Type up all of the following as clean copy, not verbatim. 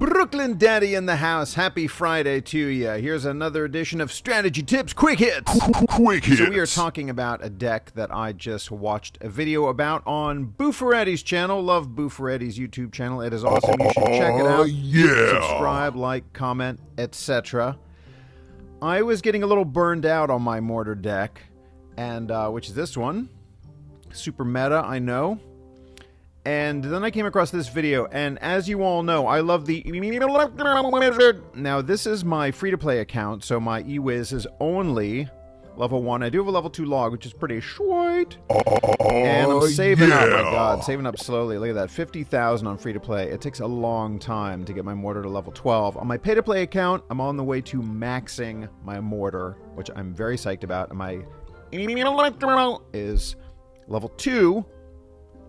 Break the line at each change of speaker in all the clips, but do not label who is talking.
Brooklyn Daddy in the house. Happy Friday to you. Here's another edition of Strategy Tips Quick Hits.
Quick Hits.
So we are talking about a deck that I just watched a video about on BUFARETE's channel. Love BUFARETE's YouTube channel. It is awesome. You should check it out.
Yeah.
Subscribe, like, comment, etc. I was getting a little burned out on my Mortar deck, and which is this one. Super meta, I know. And then I came across this video, and as you all know, I love the electro-wizard. Now, this is my free-to-play account, so my eWiz is only level 1. I do have a level 2 log, which is pretty sweet. And I'm saving up, my god, saving up slowly. Look at that, 50,000 on free-to-play. It takes a long time to get my Mortar to level 12. On my pay-to-play account, I'm on the way to maxing my Mortar, which I'm very psyched about. And my electro is level 2.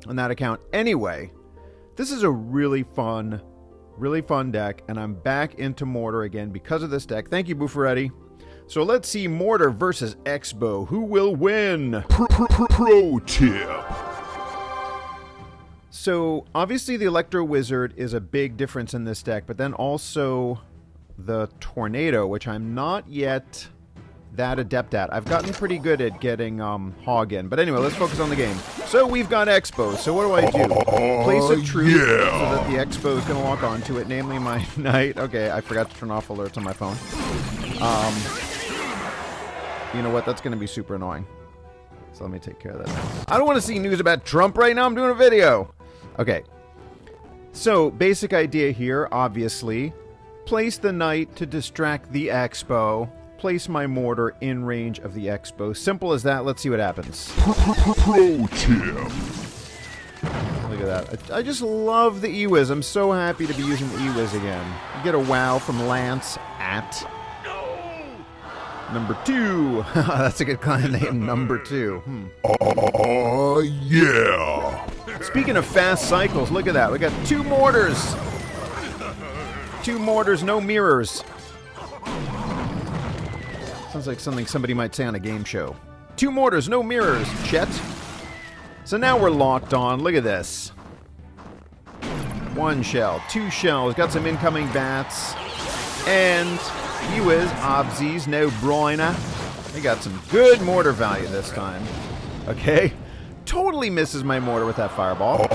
On that account. Anyway, this is a really fun deck, and I'm back into Mortar again because of this deck. Thank you, BUFARETE. So let's see Mortar versus Expo. Who will win?
Pro tip.
So obviously the electro-wizard is a big difference in this deck, but then also the tornado, which I'm not yet that adept at. I've gotten pretty good at getting Hog in. But anyway, let's focus on the game. So we've got Expo. So what do I do? Place a troop so that the Expo is going to lock onto it, namely my knight. Okay, I forgot to turn off alerts on my phone. You know what? That's going to be super annoying. So let me take care of that now. I don't want to see news about Trump right now. I'm doing a video. Okay. So basic idea here, obviously. Place the knight to distract the Expo. Place my Mortar in range of the Expo. Simple as that. Let's see what happens.
Pro tip.
Look at that. I just love the eWiz. I'm so happy to be using the eWiz again. You get a wow from Lance at number 2. That's a good client name, number 2.
Yeah.
Speaking of fast cycles, look at that. We got 2 Mortars. 2 Mortars, no mirrors. Sounds like something somebody might say on a game show. 2 Mortars, no mirrors, Chet. So now we're locked on. Look at this. 1 shell, 2 shells, got some incoming bats. And eWiz, obsies, no broiner. They got some good Mortar value this time. Okay. Totally misses my Mortar with that fireball.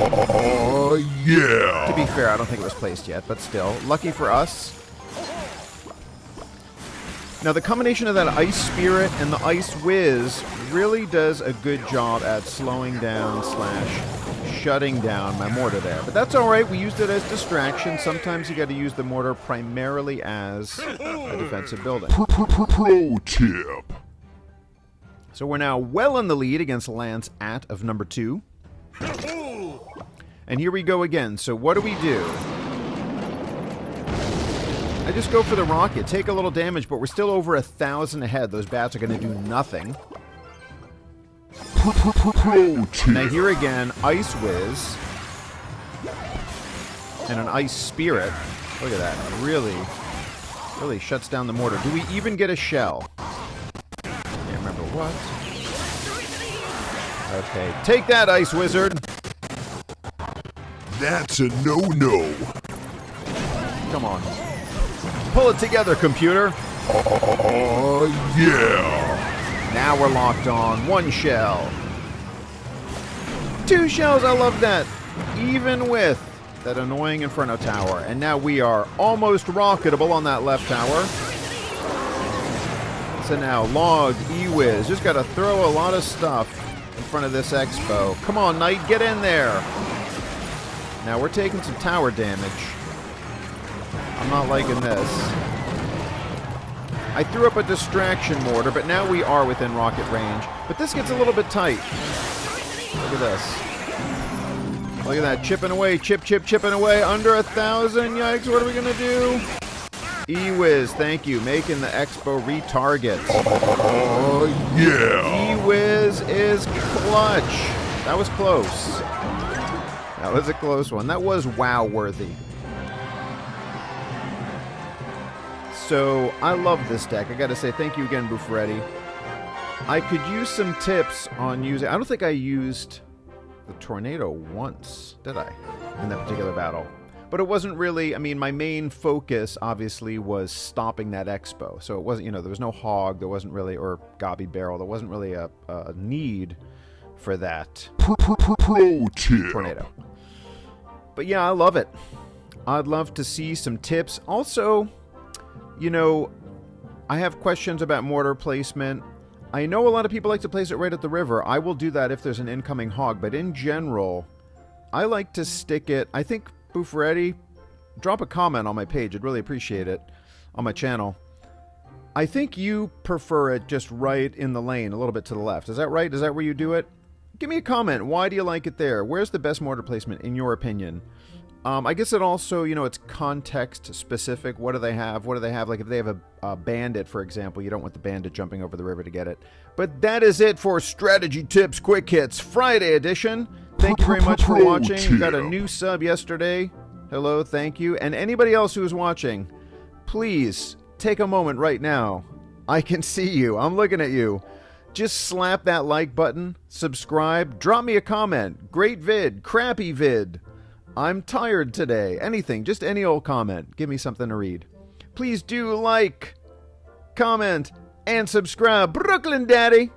Yeah.
To be fair, I don't think it was placed yet, but still. Lucky for us. Now, the combination of that Ice Spirit and the Ice Whiz really does a good job at slowing down / shutting down my Mortar there. But that's all right. We used it as distraction. Sometimes you got to use the Mortar primarily as a defensive building.
Pro tip.
So we're now well in the lead against Lance at of number 2. And here we go again. So what do we do? I just go for the rocket, take a little damage, but we're still over 1,000 ahead. Those bats are going to do nothing. Now here again, Ice Whiz and an Ice Spirit. Look at that. Really shuts down the Mortar. Do we even get a shell? Can't remember what. Okay, take that, Ice Wizard.
That's a no-no.
Come on. Pull it together, computer.
Yeah.
Now we're locked on. 1 shell. 2 shells. I love that. Even with that annoying Inferno Tower. And now we are almost rocketable on that left tower. So now, log, eWiz. Just got to throw a lot of stuff in front of this Expo. Come on, Knight. Get in there. Now we're taking some tower damage. I'm not liking this. I threw up a distraction Mortar, but now we are within rocket range. But this gets a little bit tight. Look at this. Look at that. Chipping away. Chipping away. Under 1,000. Yikes. What are we going to do? eWiz, thank you. Making the Expo retarget.
Yeah.
eWiz is clutch. That was close. That was a close one. That was wow-worthy. So, I love this deck. I gotta say thank you again, BUFARETE. I could use some tips on using... I don't think I used the tornado once, did I? In that particular battle. But it wasn't really, I mean, my main focus, obviously, was stopping that expo. So it wasn't, you know, there was no hog, there wasn't really, or gobby barrel, there wasn't really a need for that.
Pro tip.
Tornado. But yeah, I love it. I'd love to see some tips. Also, you know, I have questions about mortar placement. I know a lot of people like to place it right at the river. I will do that if there's an incoming hog, but in general, I like to stick it, I think, BUFARETE, drop a comment on my page. I'd really appreciate it, on my channel. I think you prefer it just right in the lane, a little bit to the left. Is that right? Is that where you do it? Give me a comment. Why do you like it there? Where's the best mortar placement, in your opinion? I guess it also, you know, it's context specific. What do they have? What do they have? Like if they have a bandit, for example, you don't want the bandit jumping over the river to get it. But that is it for Strategy Tips Quick Hits Friday edition. Thank you very much for watching. We got a new sub yesterday. Hello, thank you. And anybody else who is watching, please take a moment right now. I can see you. I'm looking at you. Just slap that like button, subscribe, drop me a comment. Great vid, crappy vid. I'm tired today. Anything, just any old comment. Give me something to read. Please do like, comment, and subscribe. Brooklyn Daddy!